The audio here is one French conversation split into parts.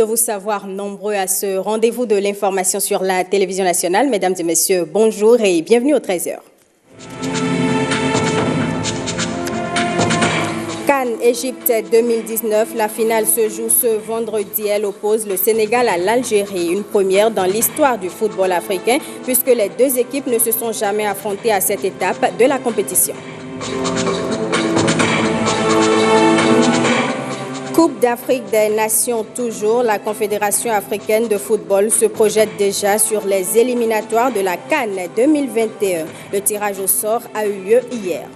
vous savoir nombreux à ce rendez-vous de l'information sur la télévision nationale. Mesdames et messieurs, bonjour et bienvenue au 13h. CAN Égypte 2019, la finale se joue ce vendredi. Elle oppose le Sénégal à l'Algérie, une première dans l'histoire du football africain puisque les deux équipes ne se sont jamais affrontées à cette étape de la compétition. Coupe d'Afrique des Nations toujours, la Confédération africaine de football se projette déjà sur les éliminatoires de la CAN 2021. Le tirage au sort a eu lieu hier.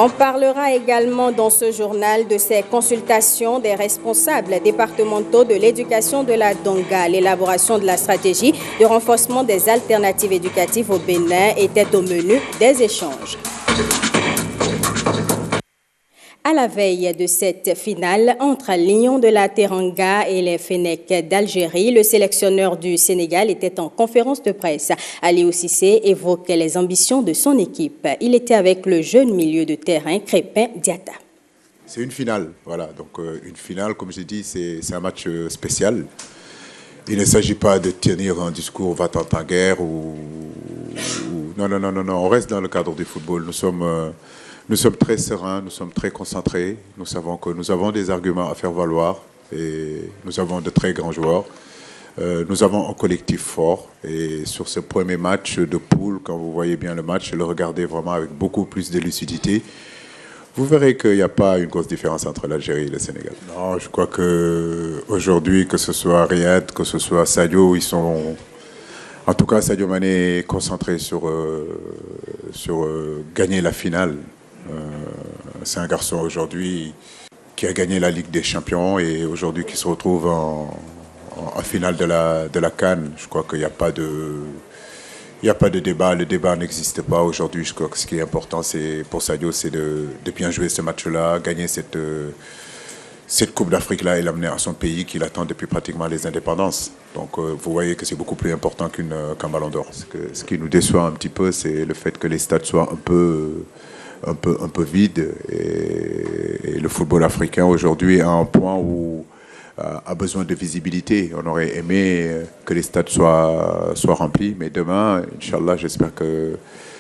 On parlera également dans ce journal de ces consultations des responsables départementaux de l'éducation de la Donga. L'élaboration de la stratégie de renforcement des alternatives éducatives au Bénin était au menu des échanges. À la veille de cette finale entre Lions de la Teranga et les Fennecs d'Algérie, le sélectionneur du Sénégal était en conférence de presse. Aliou Cissé évoquait les ambitions de son équipe. Il était avec le jeune milieu de terrain Crépin Diatta. C'est une finale, voilà. Donc une finale, comme j'ai dit, c'est un match spécial. Il ne s'agit pas de tenir un discours va-t'en en guerre ou... Non, on reste dans le cadre du football. Nous sommes très sereins, nous sommes très concentrés. Nous savons que nous avons des arguments à faire valoir et nous avons de très grands joueurs. Nous avons un collectif fort et sur ce premier match de poule, quand vous voyez bien le match, le regardez vraiment avec beaucoup plus de lucidité, vous verrez qu'il n'y a pas une grosse différence entre l'Algérie et le Sénégal. Non, je crois qu'aujourd'hui, que ce soit Riyad, que ce soit Sadio, ils sont... En tout cas, Sadio Mané est concentré sur gagner la finale. C'est un garçon aujourd'hui qui a gagné la Ligue des Champions et aujourd'hui qui se retrouve en finale de la CAN. Je crois qu'il n'y a pas de débat. Le débat n'existe pas aujourd'hui. Je crois que ce qui est important pour Sadio, c'est de bien jouer ce match-là, gagner cette Coupe d'Afrique-là et l'amener à son pays qu'il attend depuis pratiquement les indépendances. Donc vous voyez que c'est beaucoup plus important qu'un ballon d'or. Ce qui nous déçoit un petit peu, c'est le fait que les stades soient un peu vides. Et le football africain aujourd'hui est à un point où a besoin de visibilité. On aurait aimé que les stades soient remplis, mais demain, Inch'Allah, j'espère que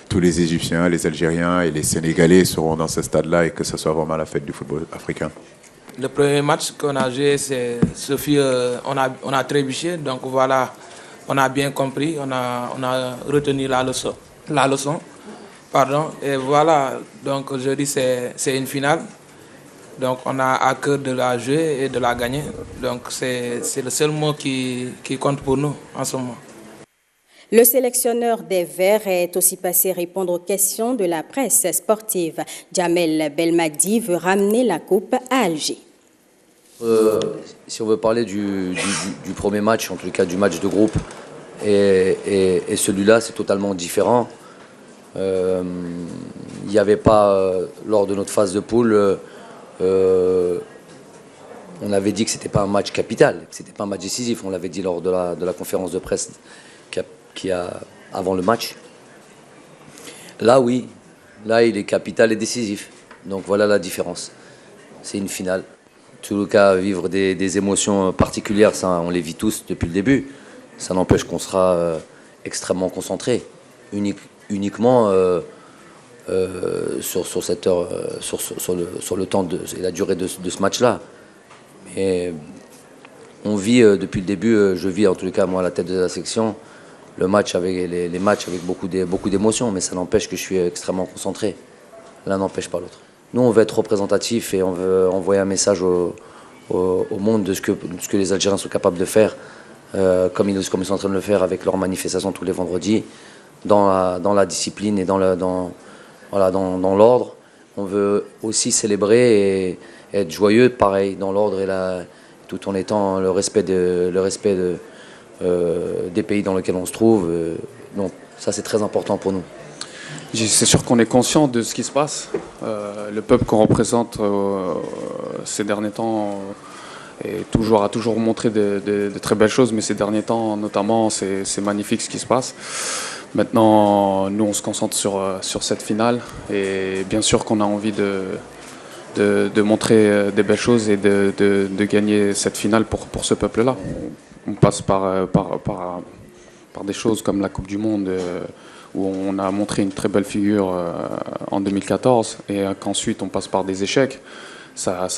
tous les Égyptiens, les Algériens et les Sénégalais seront dans ce stade-là et que ce soit vraiment la fête du football africain. Le premier match qu'on a joué, c'est Sophie, on a trébuché, donc voilà, on a bien compris, on a retenu la leçon. Et voilà, donc aujourd'hui c'est une finale, donc on a à cœur de la jouer et de la gagner, donc c'est le seul mot qui compte pour nous en ce moment. Le sélectionneur des Verts est aussi passé répondre aux questions de la presse sportive. Jamel Belmadi veut ramener la coupe à Alger. Si on veut parler du premier match, en tout cas du match de groupe, et celui-là, c'est totalement différent. Il n'y avait pas, lors de notre phase de poule, on avait dit que ce n'était pas un match capital, que ce n'était pas un match décisif. On l'avait dit lors de la conférence de presse qu'il y a avant le match. Là, oui. Là, il est capital et décisif. Donc voilà la différence. C'est une finale. En tout cas, vivre des émotions particulières, ça, on les vit tous depuis le début. Ça n'empêche qu'on sera extrêmement concentré, uniquement sur cette heure, sur le temps et la durée de ce match-là. Mais on vit depuis le début, je vis en tout cas moi à la tête de la section, le match avec les matchs avec beaucoup d'émotions, mais ça n'empêche que je suis extrêmement concentré. L'un n'empêche pas l'autre. Nous, on veut être représentatif et on veut envoyer un message au monde de ce que les Algériens sont capables de faire, comme ils sont en train de le faire avec leurs manifestations tous les vendredis, dans la discipline et dans l'ordre. On veut aussi célébrer et être joyeux, pareil, dans l'ordre tout en étant le respect des pays dans lesquels on se trouve. Donc ça, c'est très important pour nous. C'est sûr qu'on est conscient de ce qui se passe. Le peuple qu'on représente ces derniers temps a toujours montré de très belles choses, mais ces derniers temps, notamment, c'est magnifique ce qui se passe. Maintenant, nous, on se concentre sur cette finale et bien sûr qu'on a envie de de montrer des belles choses et de gagner cette finale pour ce peuple-là. On passe par des choses comme la Coupe du Monde, où on a montré une très belle figure en 2014, et qu'ensuite on passe par des échecs. Ça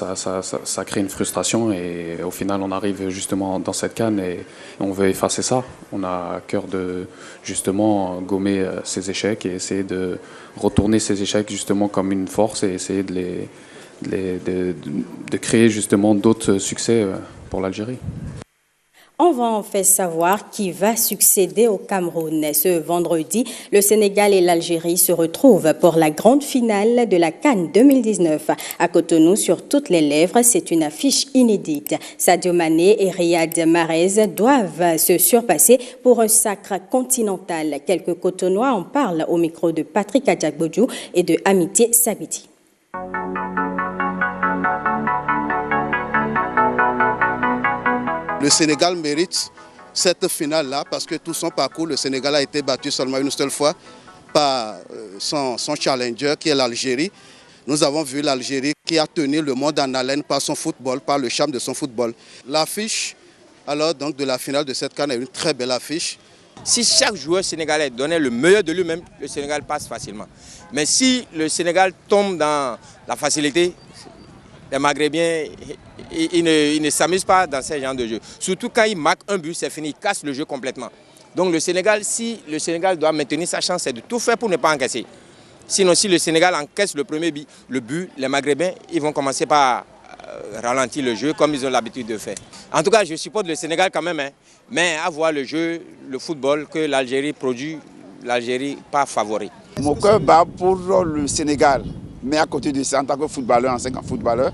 crée une frustration, et au final on arrive justement dans cette CAN et on veut effacer ça. On a à cœur de justement gommer ces échecs et essayer de retourner ces échecs justement comme une force, et essayer de créer justement d'autres succès pour l'Algérie. On va en fait savoir qui va succéder au Cameroun. Ce vendredi, le Sénégal et l'Algérie se retrouvent pour la grande finale de la CAN 2019. À Cotonou, sur toutes les lèvres, c'est une affiche inédite. Sadio Mané et Riyad Mahrez doivent se surpasser pour un sacre continental. Quelques Cotonois en parlent au micro de Patrick Adjagbodjou et de Amitié Sabiti. Le Sénégal mérite cette finale-là parce que tout son parcours, le Sénégal a été battu seulement une seule fois par son challenger qui est l'Algérie. Nous avons vu l'Algérie qui a tenu le monde en haleine par son football, par le charme de son football. L'affiche alors donc de la finale de cette CAN est une très belle affiche. Si chaque joueur sénégalais donnait le meilleur de lui-même, le Sénégal passe facilement. Mais si le Sénégal tombe dans la facilité, les Maghrébiens, ils ne s'amusent pas dans ce genre de jeu. Surtout quand ils marquent un but, c'est fini, ils cassent le jeu complètement. Donc le Sénégal, si le Sénégal doit maintenir sa chance, c'est de tout faire pour ne pas encaisser. Sinon, si le Sénégal encaisse le premier but, les Maghrébiens, ils vont commencer par ralentir le jeu comme ils ont l'habitude de faire. En tout cas, je supporte le Sénégal quand même, mais à voir le jeu, le football que l'Algérie produit, l'Algérie pas favori. Mon cœur bat pour le Sénégal. Mais à côté de ça, en tant que footballeur, en tant que footballeur,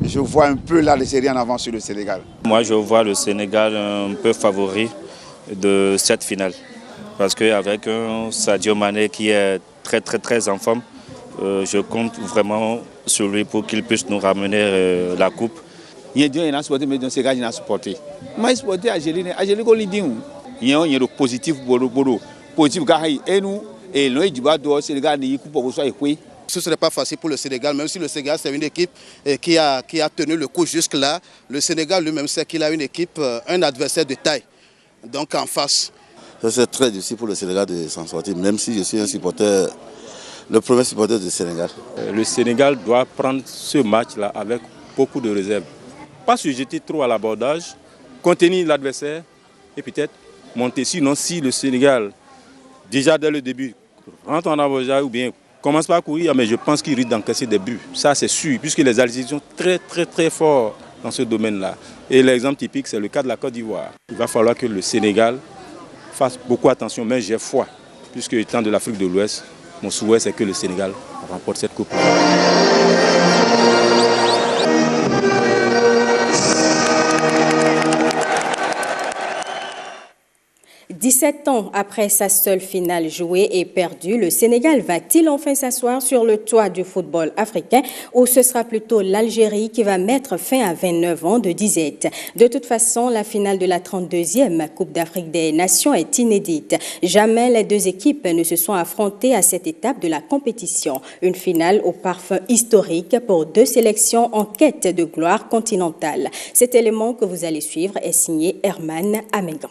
je vois un peu l'Algérie en avance sur le Sénégal. Moi, je vois le Sénégal un peu favori de cette finale. Parce qu'avec un Sadio Mané qui est très en forme, je compte vraiment sur lui pour qu'il puisse nous ramener la coupe. Il y a supporté, mais dans ce cas, il a supporté. Moi, je supporte l'Algérie. L'Algérie, il y a un positif pour le positif, et nous, et le Sénégal, il faut Ce ne serait pas facile pour le Sénégal, même si le Sénégal c'est une équipe qui a tenu le coup jusque-là. Le Sénégal lui-même sait qu'il a une équipe, un adversaire de taille, donc en face. C'est très difficile pour le Sénégal de s'en sortir, même si je suis un supporter, le premier supporter du Sénégal. Le Sénégal doit prendre ce match-là avec beaucoup de réserve. Pas se jeter trop à l'abordage, contenir l'adversaire et peut-être monter. Sinon, si le Sénégal, déjà dès le début, rentre en abordage ou bien commence pas à courir, mais je pense qu'il risque d'encaisser des buts. Ça, c'est sûr, puisque les Algériens sont très forts dans ce domaine-là. Et l'exemple typique, c'est le cas de la Côte d'Ivoire. Il va falloir que le Sénégal fasse beaucoup attention, mais j'ai foi, puisque étant de l'Afrique de l'Ouest, mon souhait, c'est que le Sénégal remporte cette coupe. 17 ans après sa seule finale jouée et perdue, le Sénégal va-t-il enfin s'asseoir sur le toit du football africain ou ce sera plutôt l'Algérie qui va mettre fin à 29 ans de disette? De toute façon, la finale de la 32e Coupe d'Afrique des Nations est inédite. Jamais les deux équipes ne se sont affrontées à cette étape de la compétition. Une finale au parfum historique pour deux sélections en quête de gloire continentale. Cet élément que vous allez suivre est signé Herman Amégan.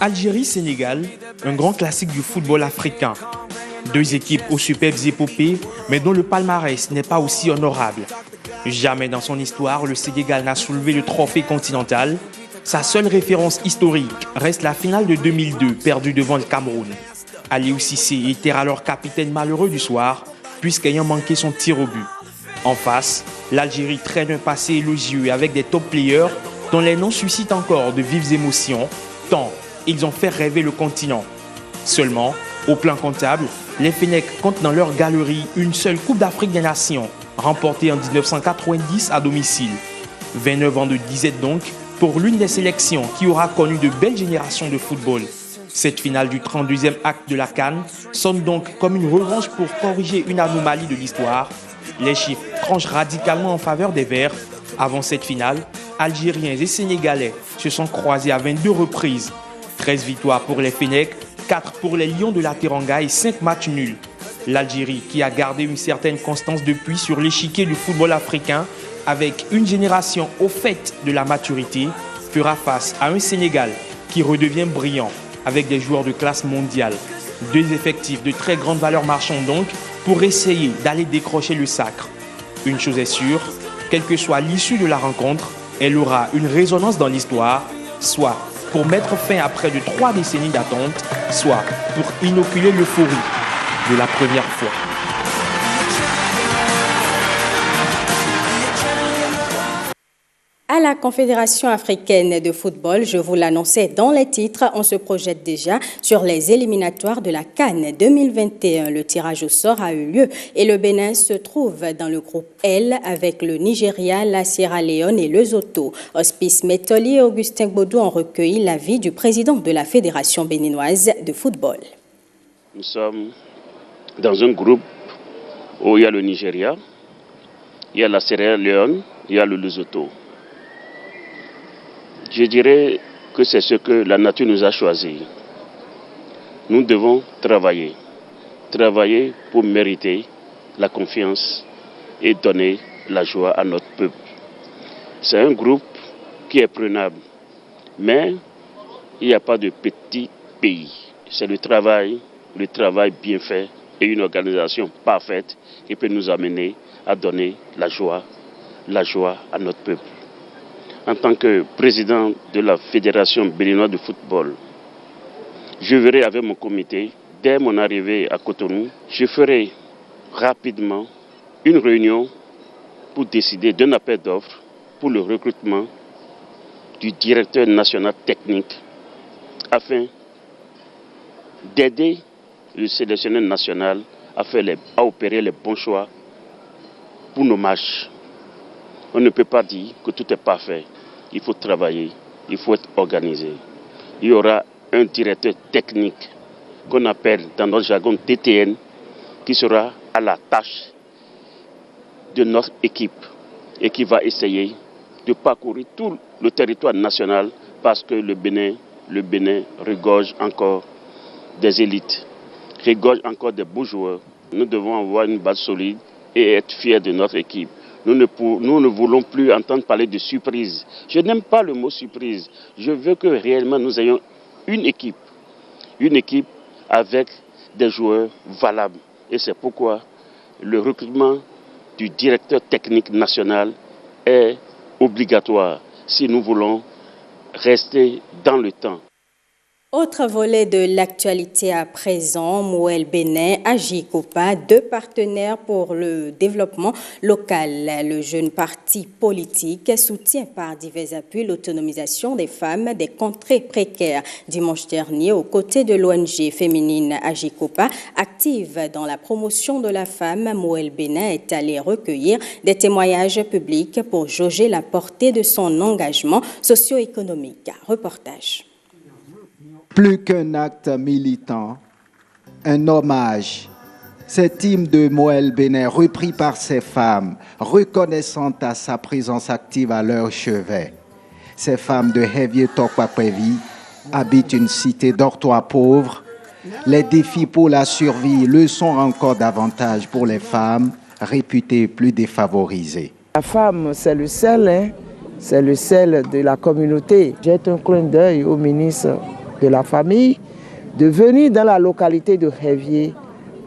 Algérie-Sénégal, un grand classique du football africain. Deux équipes aux superbes épopées, mais dont le palmarès n'est pas aussi honorable. Jamais dans son histoire, le Sénégal n'a soulevé le trophée continental. Sa seule référence historique reste la finale de 2002, perdue devant le Cameroun. Aliou Cissé était alors capitaine malheureux du soir, puisqu'ayant manqué son tir au but. En face, l'Algérie traîne un passé élogieux avec des top players dont les noms suscitent encore de vives émotions, tant ils ont fait rêver le continent. Seulement, au plan comptable, les Fennecs comptent dans leur galerie une seule Coupe d'Afrique des Nations, remportée en 1990 à domicile. 29 ans de disette donc, pour l'une des sélections qui aura connu de belles générations de football. Cette finale du 32e acte de la CAN sonne donc comme une revanche pour corriger une anomalie de l'histoire. Les chiffres tranchent radicalement en faveur des Verts. Avant cette finale, Algériens et Sénégalais se sont croisés à 22 reprises. 13 victoires pour les Fennecs, 4 pour les Lions de la Teranga et 5 matchs nuls. L'Algérie, qui a gardé une certaine constance depuis sur l'échiquier du football africain, avec une génération au fait de la maturité, fera face à un Sénégal qui redevient brillant avec des joueurs de classe mondiale. 2 effectifs de très grande valeur marchande donc pour essayer d'aller décrocher le sacre. Une chose est sûre, quelle que soit l'issue de la rencontre, elle aura une résonance dans l'histoire, soit pour mettre fin à près de 3 décennies d'attente, soit pour inoculer l'euphorie de la première fois. À la Confédération africaine de football, je vous l'annonçais dans les titres, on se projette déjà sur les éliminatoires de la CAN 2021. Le tirage au sort a eu lieu et le Bénin se trouve dans le groupe L avec le Nigeria, la Sierra Leone et le Lesotho. Hospice Métoli et Augustin Baudou ont recueilli l'avis du président de la Fédération béninoise de football. Nous sommes dans un groupe où il y a le Nigeria, il y a la Sierra Leone, il y a le Lesotho. Je dirais que c'est ce que la nature nous a choisi. Nous devons travailler pour mériter la confiance et donner la joie à notre peuple. C'est un groupe qui est prenable, mais il n'y a pas de petit pays. C'est le travail bien fait et une organisation parfaite qui peut nous amener à donner la joie à notre peuple. En tant que président de la Fédération béninoise de football, je verrai avec mon comité, dès mon arrivée à Cotonou, je ferai rapidement une réunion pour décider d'un appel d'offres pour le recrutement du directeur national technique afin d'aider le sélectionneur national à opérer les bons choix pour nos matchs. On ne peut pas dire que tout est parfait. Il faut travailler, il faut être organisé. Il y aura un directeur technique qu'on appelle dans notre jargon DTN qui sera à la tâche de notre équipe et qui va essayer de parcourir tout le territoire national parce que le Bénin regorge encore des élites, regorge encore des beaux joueurs. Nous devons avoir une base solide et être fiers de notre équipe. Nous ne voulons plus entendre parler de surprise. Je n'aime pas le mot surprise. Je veux que réellement nous ayons une équipe avec des joueurs valables. Et c'est pourquoi le recrutement du directeur technique national est obligatoire si nous voulons rester dans le temps. Autre volet de l'actualité à présent, Mouel Bénin, Agikopa, 2 partenaires pour le développement local. Le jeune parti politique soutient par divers appuis l'autonomisation des femmes des contrées précaires. Dimanche dernier, aux côtés de l'ONG féminine Agikopa, active dans la promotion de la femme, Mouel Bénin est allé recueillir des témoignages publics pour jauger la portée de son engagement socio-économique. Reportage. Plus qu'un acte militant, un hommage. Cet hymne de Mouel Bénin, repris par ces femmes, reconnaissant à sa présence active à leur chevet. Ces femmes de Hevier Tokpakwevi habitent une cité dortoir pauvre. Les défis pour la survie le sont encore davantage pour les femmes réputées plus défavorisées. La femme, c'est le sel, c'est le sel de la communauté. Jette un clin d'œil au ministre de la famille de venir dans la localité de Hevier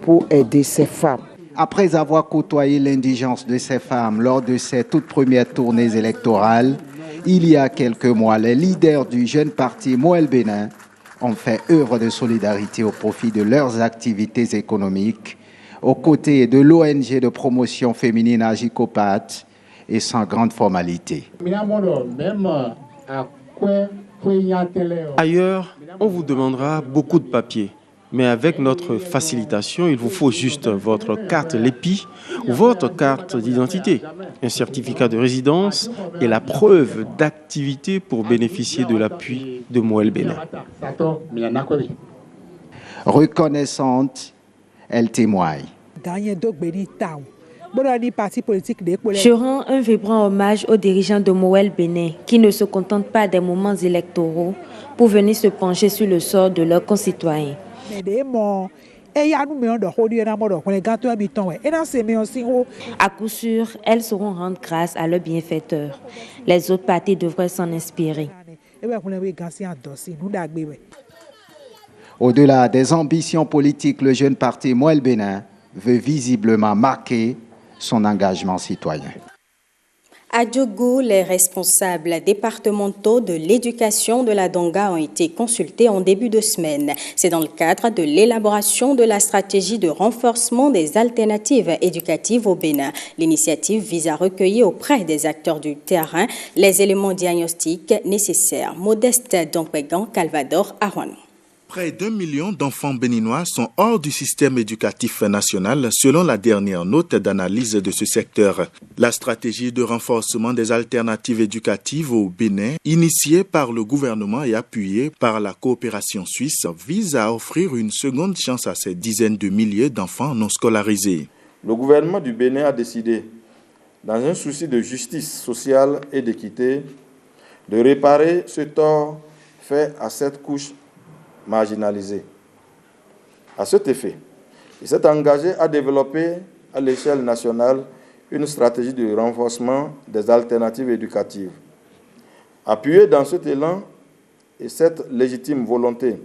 pour aider ces femmes. Après avoir côtoyé l'indigence de ces femmes lors de ces toutes premières tournées électorales, il y a quelques mois, les leaders du jeune parti Mouel Bénin ont fait œuvre de solidarité au profit de leurs activités économiques, aux côtés de l'ONG de promotion féminine Agikopa et sans grande formalité. Ailleurs, on vous demandera beaucoup de papiers. Mais avec notre facilitation, il vous faut juste votre carte LEPI ou votre carte d'identité, un certificat de résidence et la preuve d'activité pour bénéficier de l'appui de Mouel Bénin. Reconnaissante, elle témoigne. Je rends un vibrant hommage aux dirigeants de Mouel Bénin qui ne se contentent pas des moments électoraux pour venir se pencher sur le sort de leurs concitoyens. À coup sûr, elles sauront rendre grâce à leurs bienfaiteurs. Les autres parties devraient s'en inspirer. Au-delà des ambitions politiques, le jeune parti Moël Bénin veut visiblement marquer son engagement citoyen. À Djougou, les responsables départementaux de l'éducation de la Donga ont été consultés en début de semaine. C'est dans le cadre de l'élaboration de la stratégie de renforcement des alternatives éducatives au Bénin. L'initiative vise à recueillir auprès des acteurs du terrain les éléments diagnostiques nécessaires. Modeste Donkwegan, Calvador, Aron. Près d'1 million d'enfants béninois sont hors du système éducatif national selon la dernière note d'analyse de ce secteur. La stratégie de renforcement des alternatives éducatives au Bénin, initiée par le gouvernement et appuyée par la coopération suisse, vise à offrir une seconde chance à ces dizaines de milliers d'enfants non scolarisés. Le gouvernement du Bénin a décidé, dans un souci de justice sociale et d'équité, de réparer ce tort fait à cette couche marginalisés. À cet effet, il s'est engagé à développer à l'échelle nationale une stratégie de renforcement des alternatives éducatives. Appuyé dans cet élan et cette légitime volonté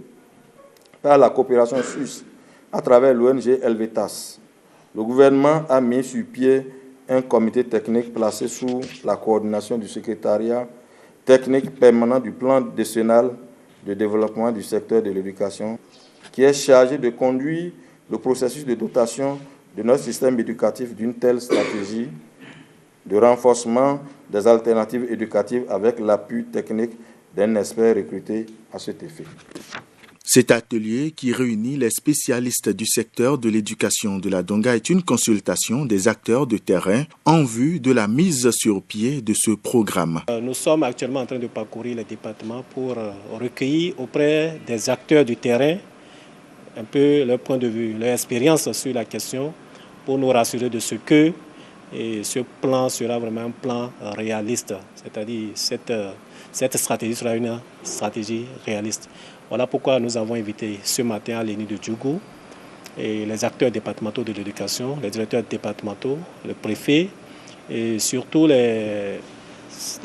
par la coopération suisse à travers l'ONG Helvetas, le gouvernement a mis sur pied un comité technique placé sous la coordination du secrétariat technique permanent du plan décennal de développement du secteur de l'éducation, qui est chargé de conduire le processus de dotation de notre système éducatif d'une telle stratégie de renforcement des alternatives éducatives avec l'appui technique d'un expert recruté à cet effet. Cet atelier, qui réunit les spécialistes du secteur de l'éducation de la Donga, est une consultation des acteurs de terrain en vue de la mise sur pied de ce programme. Nous sommes actuellement en train de parcourir les départements pour recueillir auprès des acteurs du terrain un peu leur point de vue, leur expérience sur la question, pour nous rassurer de ce que ce plan sera vraiment un plan réaliste, c'est-à-dire cette stratégie sera une stratégie réaliste. Voilà pourquoi nous avons invité ce matin à l'ENI de Djougou et les acteurs départementaux de l'éducation, les directeurs départementaux, le préfet et surtout les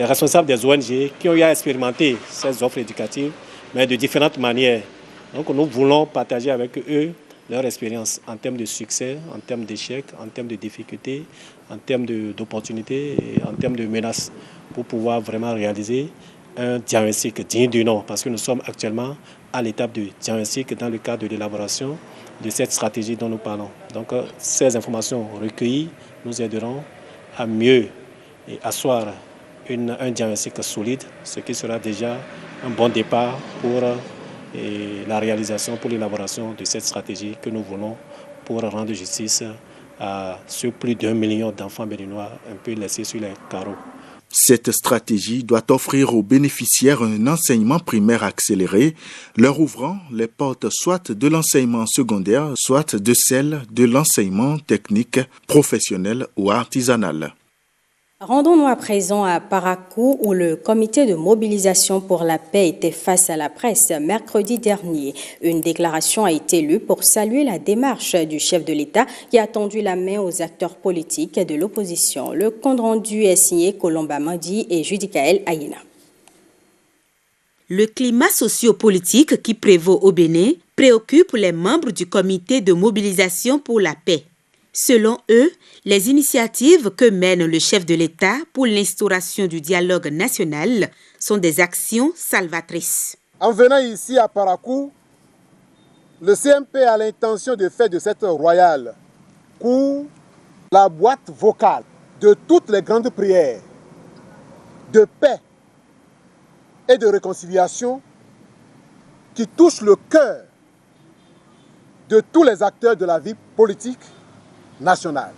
responsables des ONG qui ont eu à expérimenter ces offres éducatives, mais de différentes manières. Donc nous voulons partager avec eux leur expérience en termes de succès, en termes d'échecs, en termes de difficultés, en termes d'opportunités et en termes de menaces pour pouvoir vraiment réaliser un diagnostic digne du nom, parce que nous sommes actuellement à l'étape du diagnostic dans le cadre de l'élaboration de cette stratégie dont nous parlons. Donc ces informations recueillies nous aideront à mieux asseoir un diagnostic solide, ce qui sera déjà un bon départ pour la réalisation, pour l'élaboration de cette stratégie que nous voulons pour rendre justice à ce plus d'1 million d'enfants béninois un peu laissés sur les carreaux. Cette stratégie doit offrir aux bénéficiaires un enseignement primaire accéléré, leur ouvrant les portes soit de l'enseignement secondaire, soit de celle de l'enseignement technique, professionnel ou artisanal. Rendons-nous à présent à Parakou où le comité de mobilisation pour la paix était face à la presse mercredi dernier. Une déclaration a été lue pour saluer la démarche du chef de l'État qui a tendu la main aux acteurs politiques de l'opposition. Le compte rendu est signé Colomba Mandi et Judicaël Ayena. Le climat socio-politique qui prévaut au Bénin préoccupe les membres du comité de mobilisation pour la paix. Selon eux, les initiatives que mène le chef de l'État pour l'instauration du dialogue national sont des actions salvatrices. En venant ici à Parakou, le CMP a l'intention de faire de cette royale cour la boîte vocale de toutes les grandes prières de paix et de réconciliation qui touchent le cœur de tous les acteurs de la vie politique nationale.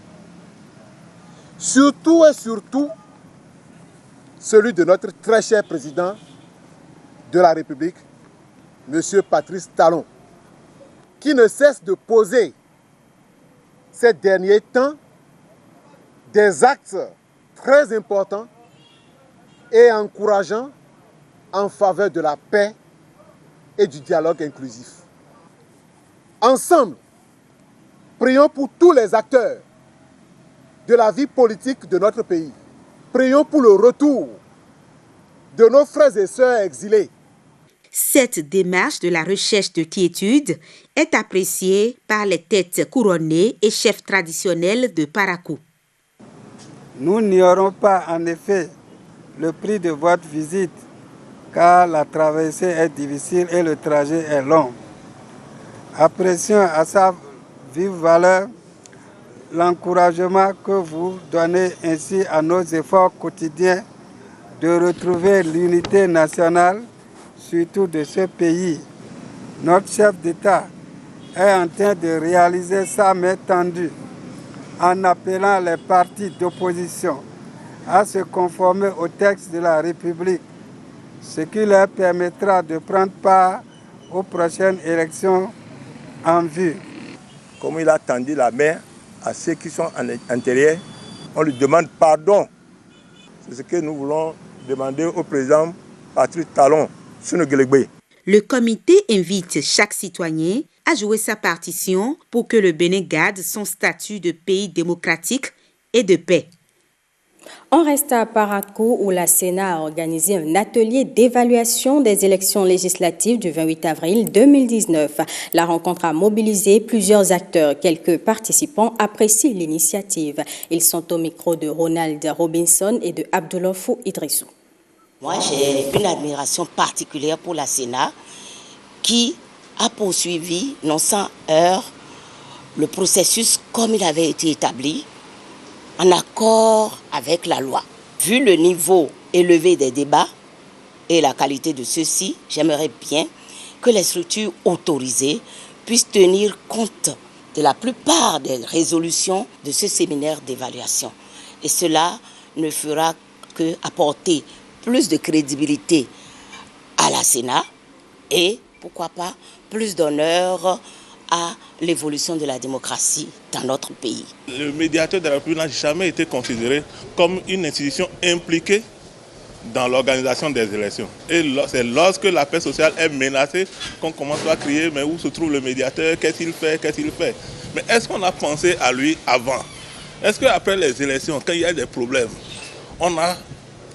Surtout et surtout celui de notre très cher président de la République, M. Patrice Talon, qui ne cesse de poser ces derniers temps des actes très importants et encourageants en faveur de la paix et du dialogue inclusif. Ensemble, Prions pour tous les acteurs de la vie politique de notre pays. Prions pour le retour de nos frères et sœurs exilés. Cette démarche de la recherche de quiétude est appréciée par les têtes couronnées et chefs traditionnels de Parakou. Nous n'ignorons pas en effet le prix de votre visite, car la traversée est difficile et le trajet est long. Apprécions à sa vive valeur l'encouragement que vous donnez ainsi à nos efforts quotidiens de retrouver l'unité nationale, surtout de ce pays. Notre chef d'État est en train de réaliser sa main tendue en appelant les partis d'opposition à se conformer au texte de la République, ce qui leur permettra de prendre part aux prochaines élections en vue. Comme il a tendu la main à ceux qui sont à l'intérieur, on lui demande pardon. C'est ce que nous voulons demander au président Patrice Talon. Le comité invite chaque citoyen à jouer sa partition pour que le Bénin garde son statut de pays démocratique et de paix. On reste à Parakou où la Sénat a organisé un atelier d'évaluation des élections législatives du 28 avril 2019. La rencontre a mobilisé plusieurs acteurs. Quelques participants apprécient l'initiative. Ils sont au micro de Ronald Robinson et de Abdoulofou Idrissou. Moi, j'ai une admiration particulière pour la Sénat qui a poursuivi, non sans heurts, le processus comme il avait été établi, en accord avec la loi. Vu le niveau élevé des débats et la qualité de ceux-ci, j'aimerais bien que les structures autorisées puissent tenir compte de la plupart des résolutions de ce séminaire d'évaluation. Et cela ne fera que apporter plus de crédibilité à la Sénat et, pourquoi pas, plus d'honneur à l'évolution de la démocratie dans notre pays. Le médiateur de la République n'a jamais été considéré comme une institution impliquée dans l'organisation des élections. Et c'est lorsque la paix sociale est menacée qu'on commence à crier « mais où se trouve le médiateur? Qu'est-ce qu'il fait? Qu'est-ce qu'il fait ?» Mais est-ce qu'on a pensé à lui avant? Est-ce qu'après les élections, quand il y a des problèmes, on a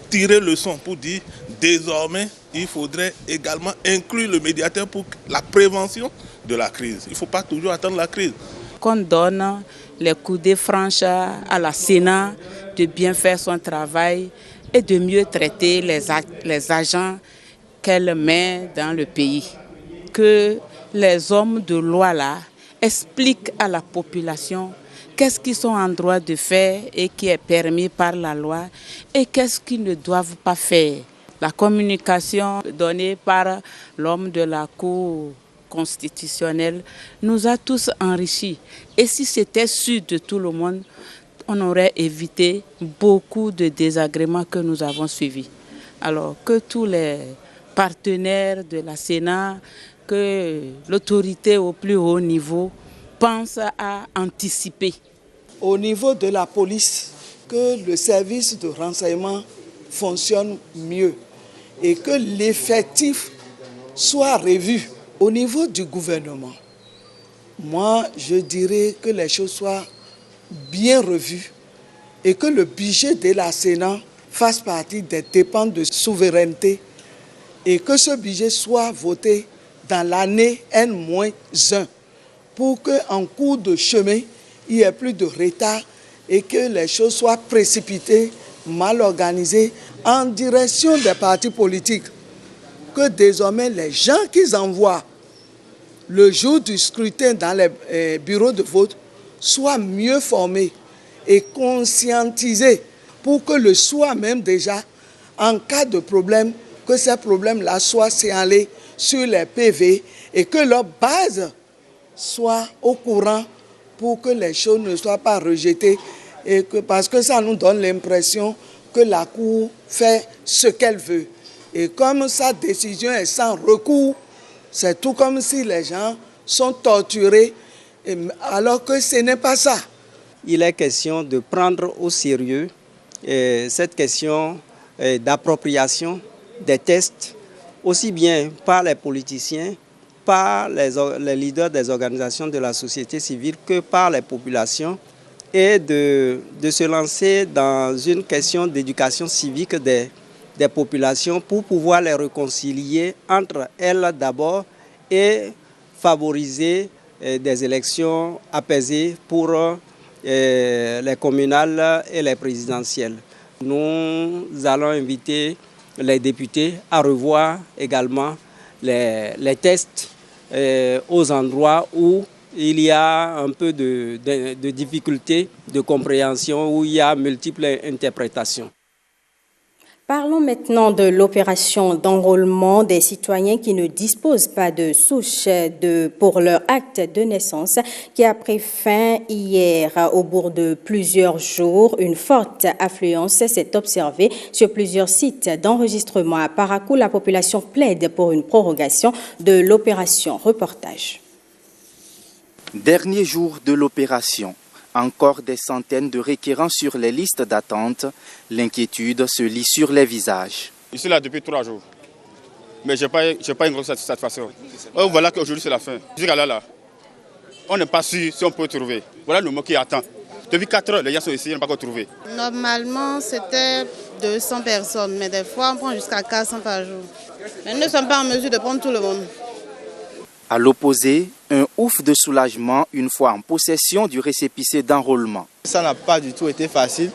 tiré leçon pour dire désormais il faudrait également inclure le médiateur pour la prévention de la crise. Il ne faut pas toujours attendre la crise. Qu'on donne les coudées franches à la Sénat de bien faire son travail et de mieux traiter les agents qu'elle met dans le pays. Que les hommes de loi là expliquent à la population qu'est-ce qu'ils sont en droit de faire et qui est permis par la loi et qu'est-ce qu'ils ne doivent pas faire. La communication donnée par l'homme de la Cour constitutionnelle nous a tous enrichis. Et si c'était sûr de tout le monde, on aurait évité beaucoup de désagréments que nous avons suivis. Alors que tous les partenaires de la Sénat, que l'autorité au plus haut niveau pense à anticiper. Au niveau de la police, que le service de renseignement fonctionne mieux et que l'effectif soit revu. Au niveau du gouvernement, moi je dirais que les choses soient bien revues et que le budget de la Sénat fasse partie des dépenses de souveraineté et que ce budget soit voté dans l'année N-1 pour qu'en cours de chemin, il n'y ait plus de retard et que les choses soient précipitées, mal organisées, en direction des partis politiques. Que désormais les gens qu'ils envoient le jour du scrutin dans les bureaux de vote soient mieux formés et conscientisés pour que le soir même déjà, en cas de problème, que ces problèmes-là soient signalés sur les PV et que leur base soit au courant pour que les choses ne soient pas rejetées et que, parce que ça nous donne l'impression que la Cour fait ce qu'elle veut. Et comme sa décision est sans recours, c'est tout comme si les gens sont torturés, alors que ce n'est pas ça. Il est question de prendre au sérieux cette question d'appropriation des tests, aussi bien par les politiciens par les leaders des organisations de la société civile que par les populations et de se lancer dans une question d'éducation civique des populations pour pouvoir les réconcilier entre elles d'abord et favoriser des élections apaisées pour les communales et les présidentielles. Nous allons inviter les députés à revoir également les tests aux endroits où il y a un peu de difficultés de compréhension, où il y a multiples interprétations. Parlons maintenant de l'opération d'enrôlement des citoyens qui ne disposent pas de souche pour leur acte de naissance qui a pris fin hier. Au bout de plusieurs jours, une forte affluence s'est observée sur plusieurs sites d'enregistrement. À Parakou, la population plaide pour une prorogation de l'opération. Reportage. Dernier jour de l'opération. Encore des centaines de requérants sur les listes d'attente. L'inquiétude se lit sur les visages. Je suis là depuis 3 jours, mais je n'ai pas une grosse satisfaction. Oh, voilà qu'aujourd'hui c'est la fin. Jusqu'à là, on n'est pas sûr si on peut trouver. Voilà le mot qui attend. Depuis 4 heures, les gens sont ici, ils n'ont pas encore trouvé. Normalement, c'était 200 personnes, mais des fois, on prend jusqu'à 400 par jour. Mais nous ne sommes pas en mesure de prendre tout le monde. À l'opposé, un ouf de soulagement une fois en possession du récépissé d'enrôlement. Ça n'a pas du tout été facile.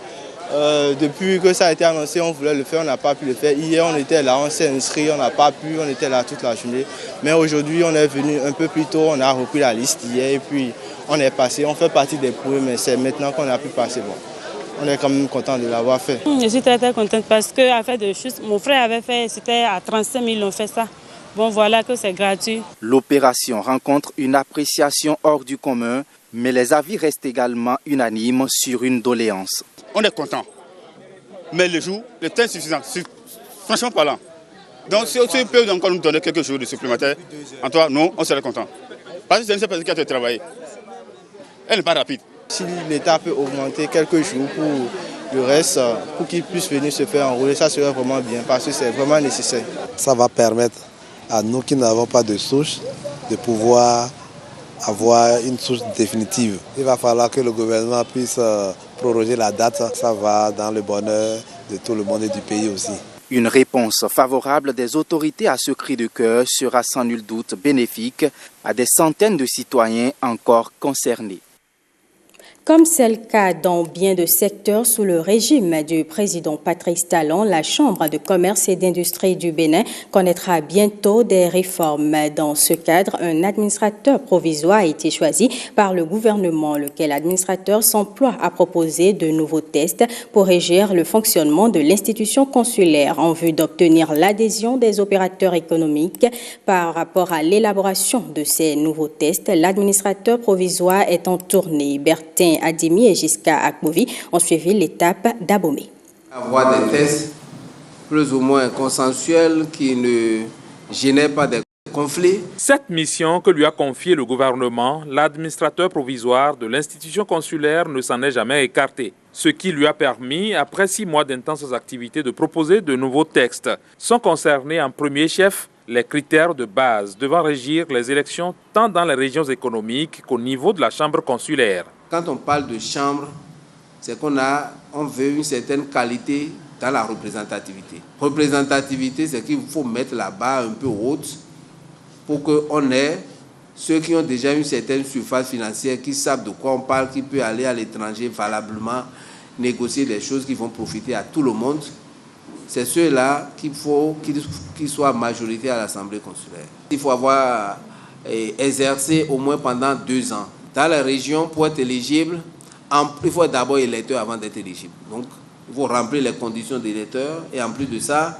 Depuis que ça a été annoncé, on voulait le faire, on n'a pas pu le faire. Hier, on était là, on s'est inscrit, on n'a pas pu, on était là toute la journée. Mais aujourd'hui, on est venu un peu plus tôt, on a repris la liste hier et puis on est passé. On fait partie des premiers, mais c'est maintenant qu'on a pu passer. Bon, on est quand même content de l'avoir fait. Je suis très contente parce que mon frère avait fait, c'était à 35 000, on fait ça. Bon, voilà que c'est gratuit. L'opération rencontre une appréciation hors du commun, mais les avis restent également unanimes sur une doléance. On est content, mais le jour, le temps est suffisant, franchement parlant. Donc si on peut encore nous donner quelques jours de supplémentaires, en toi, nous, on serait content. Parce que c'est une seule personne qui a travaillé. Elle n'est pas rapide. Si l'État peut augmenter quelques jours pour le reste, pour qu'ils puissent venir se faire enrôler, ça serait vraiment bien, parce que c'est vraiment nécessaire. Ça va permettre à nous qui n'avons pas de souche de pouvoir avoir une souche définitive. Il va falloir que le gouvernement puisse proroger la date. Ça va dans le bonheur de tout le monde et du pays aussi. Une réponse favorable des autorités à ce cri de cœur sera sans nul doute bénéfique à des centaines de citoyens encore concernés. Comme c'est le cas dans bien de secteurs sous le régime du président Patrice Talon, la Chambre de commerce et d'industrie du Bénin connaîtra bientôt des réformes. Dans ce cadre, un administrateur provisoire a été choisi par le gouvernement, lequel administrateur s'emploie à proposer de nouveaux tests pour régir le fonctionnement de l'institution consulaire en vue d'obtenir l'adhésion des opérateurs économiques. Par rapport à l'élaboration de ces nouveaux tests, l'administrateur provisoire est en tournée. Bertin Adimi et Jiska Akbovi ont suivi l'étape d'Abomey. Avoir des tests plus ou moins consensuels qui ne gênaient pas des conflits. Cette mission que lui a confiée le gouvernement, l'administrateur provisoire de l'institution consulaire ne s'en est jamais écarté. Ce qui lui a permis, après 6 mois d'intenses activités, de proposer de nouveaux textes. Sont concernés en premier chef les critères de base devant régir les élections tant dans les régions économiques qu'au niveau de la chambre consulaire. Quand on parle de chambre, c'est qu'on veut une certaine qualité dans la représentativité. Représentativité, c'est qu'il faut mettre la barre un peu haute pour qu'on ait ceux qui ont déjà une certaine surface financière, qui savent de quoi on parle, qui peuvent aller à l'étranger valablement, négocier des choses qui vont profiter à tout le monde. C'est ceux-là qu'il faut qu'ils soient majoritaires à l'Assemblée consulaire. Il faut avoir exercé au moins pendant 2 ans. Dans la région, pour être éligible, il faut être d'abord électeur avant d'être éligible. Donc, il faut remplir les conditions d'électeur et en plus de ça,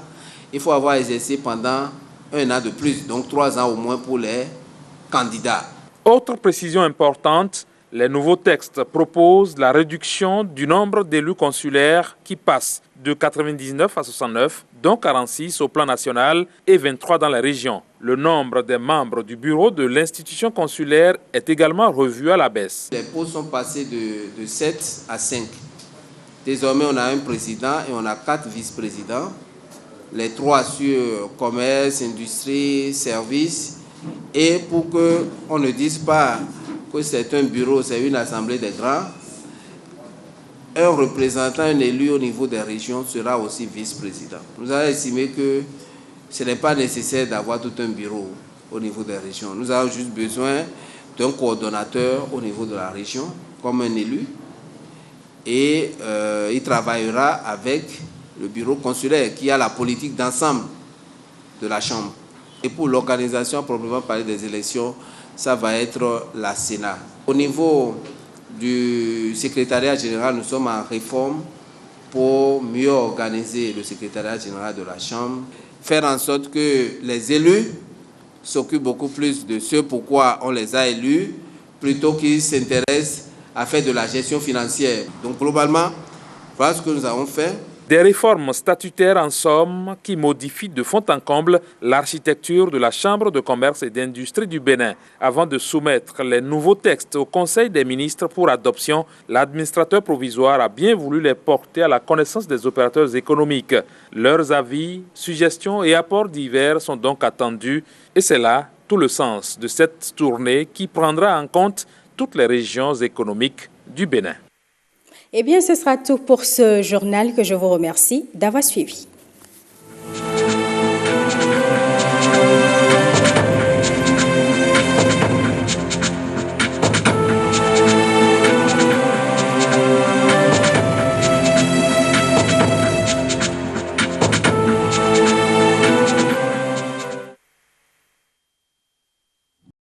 il faut avoir exercé pendant 1 an de plus, donc 3 ans au moins pour les candidats. Autre précision importante, les nouveaux textes proposent la réduction du nombre d'élus consulaires qui passe de 99 à 69, dont 46 au plan national et 23 dans la région. Le nombre des membres du bureau de l'institution consulaire est également revu à la baisse. Les postes sont passés de 7 à 5. Désormais, on a un président et on a 4 vice-présidents. Les 3 sur commerce, industrie, services Et pour qu'on ne dise pas que c'est un bureau, c'est une assemblée des grands, un représentant, un élu au niveau des régions sera aussi vice-président. Nous avons estimé que ce n'est pas nécessaire d'avoir tout un bureau au niveau des régions. Nous avons juste besoin d'un coordonnateur au niveau de la région, comme un élu, et il travaillera avec le bureau consulaire qui a la politique d'ensemble de la Chambre. Et pour l'organisation, proprement parler des élections, ça va être la Sénat. Au niveau du secrétariat général, nous sommes en réforme pour mieux organiser le secrétariat général de la Chambre, faire en sorte que les élus s'occupent beaucoup plus de ce pourquoi on les a élus, plutôt qu'ils s'intéressent à faire de la gestion financière. Donc globalement, voilà ce que nous avons fait. Des réformes statutaires en somme qui modifient de fond en comble l'architecture de la Chambre de commerce et d'industrie du Bénin. Avant de soumettre les nouveaux textes au Conseil des ministres pour adoption, l'administrateur provisoire a bien voulu les porter à la connaissance des opérateurs économiques. Leurs avis, suggestions et apports divers sont donc attendus et c'est là tout le sens de cette tournée qui prendra en compte toutes les régions économiques du Bénin. Eh bien, ce sera tout pour ce journal que je vous remercie d'avoir suivi.